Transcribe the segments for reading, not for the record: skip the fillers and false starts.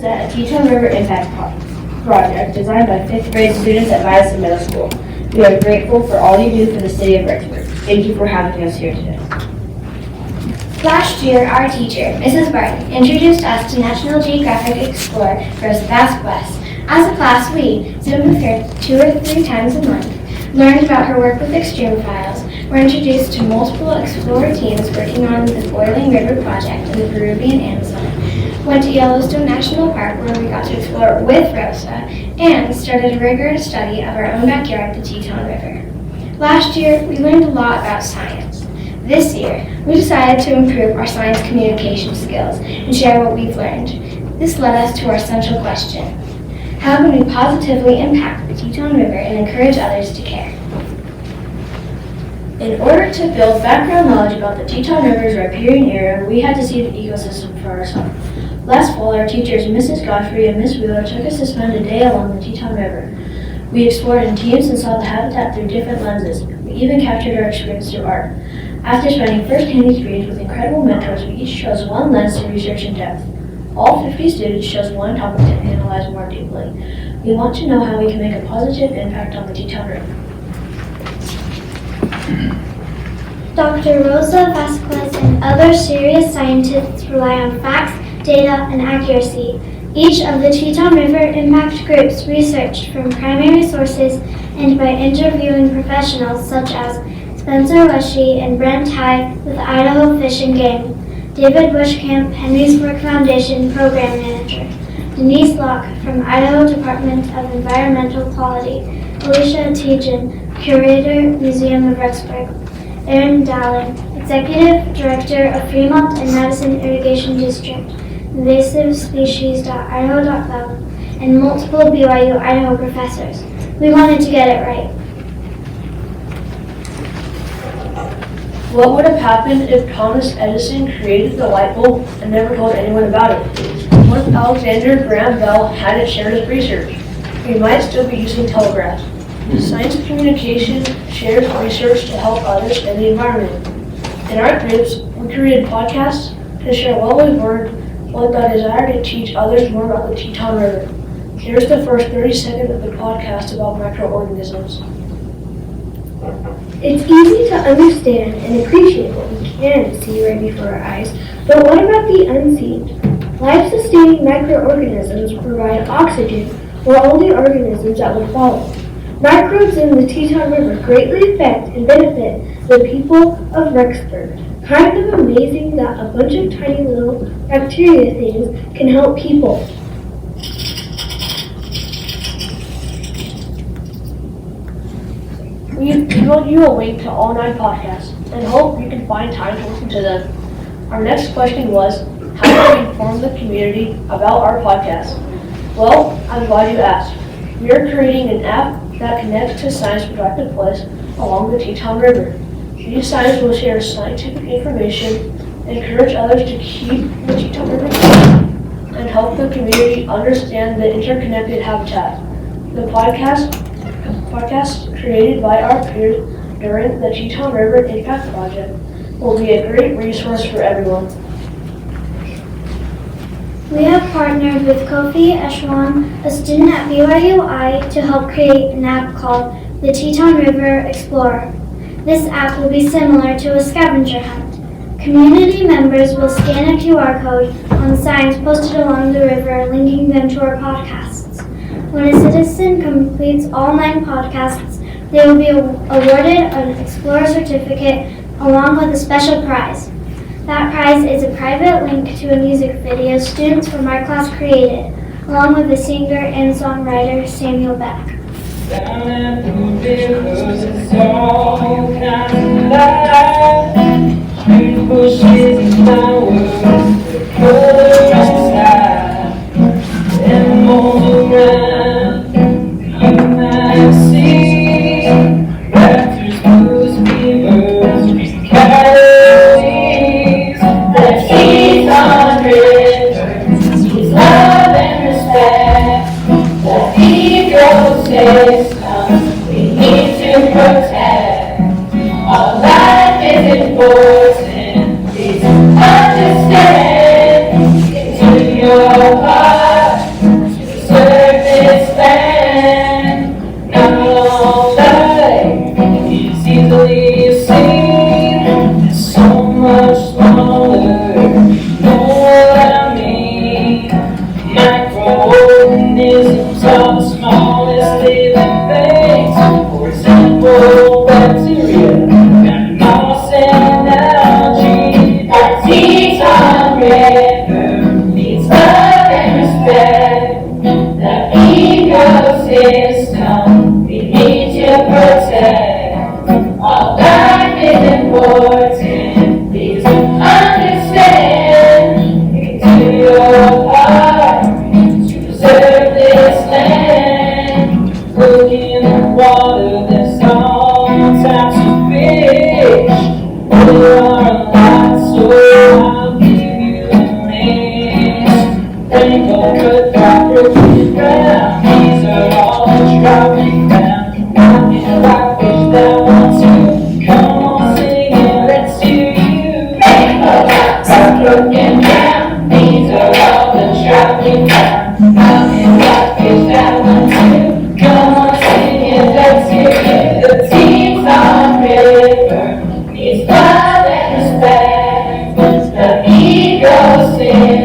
present a Teton River Impact Project designed by 5th grade students at Madison Middle School. We are grateful for all you do for the city of Rexburg. Thank you for having us here today. Last year, our teacher, Mrs. Barton, introduced us to National Geographic Explorer for the Vast West. As a class, we Zoomed with her 2 or 3 times a month, learned about her work with extremophiles, were introduced to multiple Explorer teams working on the Boiling River Project in the Peruvian Amazon, went to Yellowstone National Park where we got to explore with Rosa, and started a rigorous study of our own backyard, the Teton River. Last year, we learned a lot about science. This year, we decided to improve our science communication skills and share what we've learned. This led us to our central question: how can we positively impact the Teton River and encourage others to care? In order to build background knowledge about the Teton River's riparian area, we had to see the ecosystem for ourselves. Last fall, our teachers, Mrs. Godfrey and Miss Wheeler, took us to spend a day along the Teton River. We explored in teams and saw the habitat through different lenses. We even captured our experience through art. After spending first-hand experience with incredible mentors, we each chose one lens to research in depth. All 50 students chose one topic to analyze more deeply. We want to know how we can make a positive impact on the Teton River. Dr. Rosa Vasquez and other serious scientists rely on facts, data, and accuracy. Each of the Teton River impact groups researched from primary sources and by interviewing professionals such as Spencer Weshy and Brent High with Idaho Fish and Game, David Bushcamp, Henrysburg Foundation Program Manager, Denise Locke from Idaho Department of Environmental Quality, Alicia Tejan, Curator, Museum of Rexburg, Aaron Dowling, Executive Director of Fremont and Madison Irrigation District, invasivespecies.idaho.gov, and multiple BYU Idaho professors. We wanted to get it right. What would have happened if Thomas Edison created the light bulb and never told anyone about it? What if Alexander Graham Bell hadn't shared his research? We might still be using telegraphs. Science communication shares research to help others and the environment. In our groups, we created podcasts to share what we've learned with the desire to teach others more about the Teton River. Here's the first 30 seconds of the podcast about microorganisms. It's easy to understand and appreciate what we can see right before our eyes, but what about the unseen? Life-sustaining microorganisms provide oxygen for all the organisms that would follow. Microbes in the Teton River greatly affect and benefit the people of Rexburg. Kind of amazing that a bunch of tiny little bacteria things can help people. We emailed you a link to all 9 podcasts and hope you can find time to listen to them. Our next question was, how do we inform the community about our podcast? Well, I'm glad you asked. We are creating an app that connects to Science Productive Place along the Teton River. These signs will share scientific information, encourage others to keep the Teton River clean, and help the community understand the interconnected habitat. The podcast created by our peers during the Teton River Impact Project will be a great resource for everyone. We have partnered with Kofi Eshwan, a student at BYU-I, to help create an app called the Teton River Explorer. This app will be similar to a scavenger hunt. Community members will scan a QR code on signs posted along the river, linking them to our podcasts. When a citizen completes all 9 podcasts, they will be awarded an Explorer certificate along with a special prize. That prize is a private link to a music video students from our class created, along with the singer and songwriter Samuel Beck. Down at the river, it's all kind of life. Street bushes and flowers, the color inside. Animals around, you might see. Raptors, blues, beavers, coyotes. The Teton River is love and respect. The ecosystem we need to protect. All life is important. Please understand. Into your heart. the doctor is drowned. These are all the dropping down. Not in life is that one too. Come on, sing it, let's hear you. Stop looking down. These are all the dropping down. Not in life is that one too. Come on, sing it, let's hear you. The team's on river. Needs love and respect. The ecosystem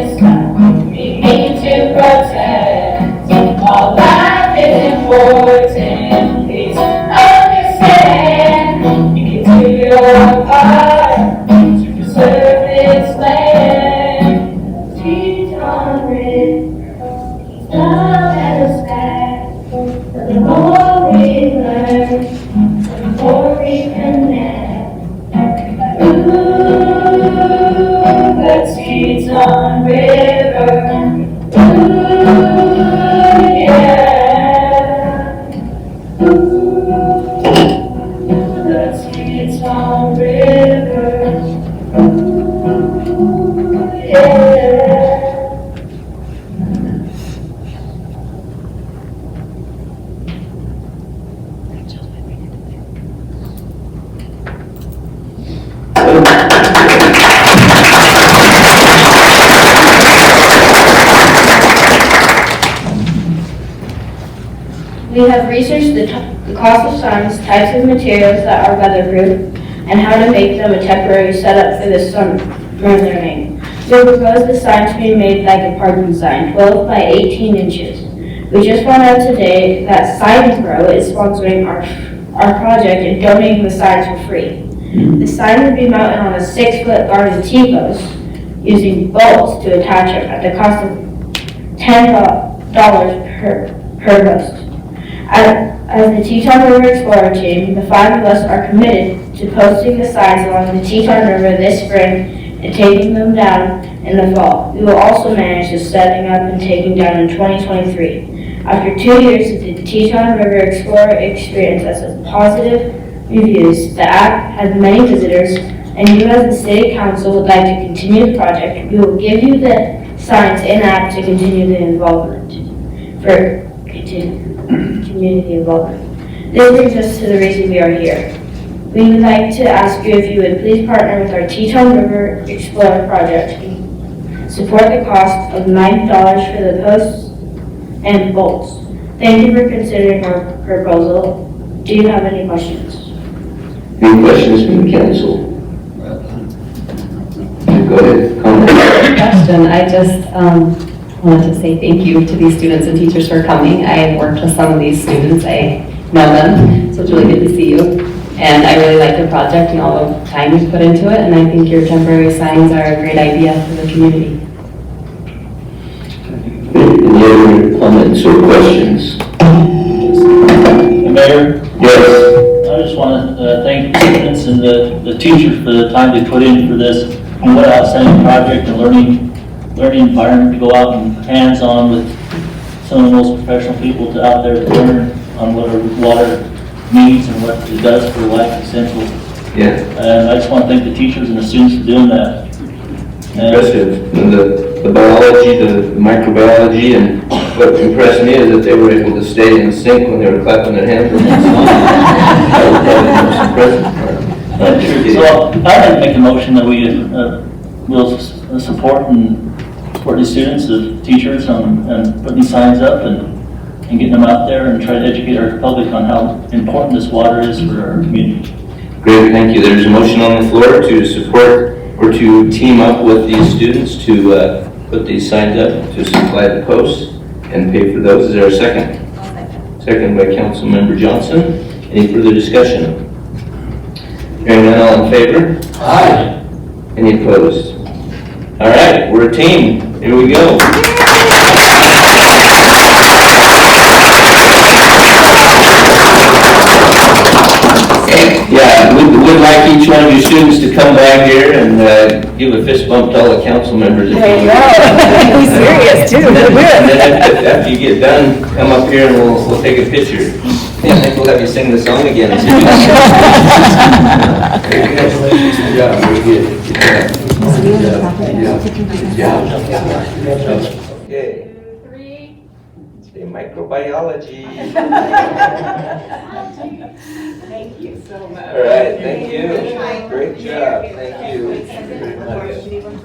we need to protect. All life is important. Please understand. You can do your part to preserve this land. Teton River needs love and respect. The more we learn, the more we connect. That's Teton River. Ooh, yeah. Ooh, that's Teton River. Ooh, yeah. We have researched the cost of signs, types of materials that are weatherproof, and how to make them a temporary setup for this summer learning. We propose the sign to be made like a parking sign, 12 by 18 inches. We just found out today that Sign Pro is sponsoring our project and donating the signs for free. The sign would be mounted on a 6-foot garden T-post using bolts to attach it at the cost of $10 per post. As the Teton River Explorer team, the 5 of us are committed to posting the signs along the Teton River this spring and taking them down in the fall. We will also manage the setting up and taking down in 2023. After 2 years of the Teton River Explorer experience has positive reviews, the app has many visitors, and you as the City Council would like to continue the project, we will give you the signs in-app to continue the involvement. Community involvement. This brings us to the reason we are here. We would like to ask you if you would please partner with our Teton River Explorer project and support the cost of $9 for the posts and bolts. Thank you for considering our proposal. Do you have any questions? Any questions from the council? Go ahead, comment. Question. I just wanted to say thank you to these students and teachers for coming. I have worked with some of these students. I know them, so it's really good to see you. And I really like the project and all the time you've put into it, and I think your temporary signs are a great idea for the community. Any other comments or questions? Mayor? Yes. I just want to thank the students and the teachers for the time they put in for this. And what an outstanding project and learning environment to go out and hands-on with some of the most professional people out there to learn on what our water needs and what it does for life essential. Yeah. And I just want to thank the teachers and the students for doing that. Impressive. And the biology, the microbiology, and what impressed me is that they were able to stay in sync when they were clapping their hands. That was probably the most impressive part. So I'd like to make a motion that we will support the students, the teachers, and put these signs up and getting them out there and try to educate our public on how important this water is for our community. Great, thank you. There's a motion on the floor to support or to team up with these students to put these signs up, to supply the posts and pay for those. Is there a second? Second by Councilmember Johnson. Any further discussion? Hearing none, all in favor? Aye. Any opposed? All right, we're a team. Here we go. Yeah, we'd like each one of you students to come back here and give a fist bump to all the council members. There you go. Be serious too. And then after you get done, come up here and we'll take a picture. Yeah, I think we'll have you sing the song again. Good job, very good. Good job. Okay. microbiology. Thank you so much. All right, thank you. Great job, thank you.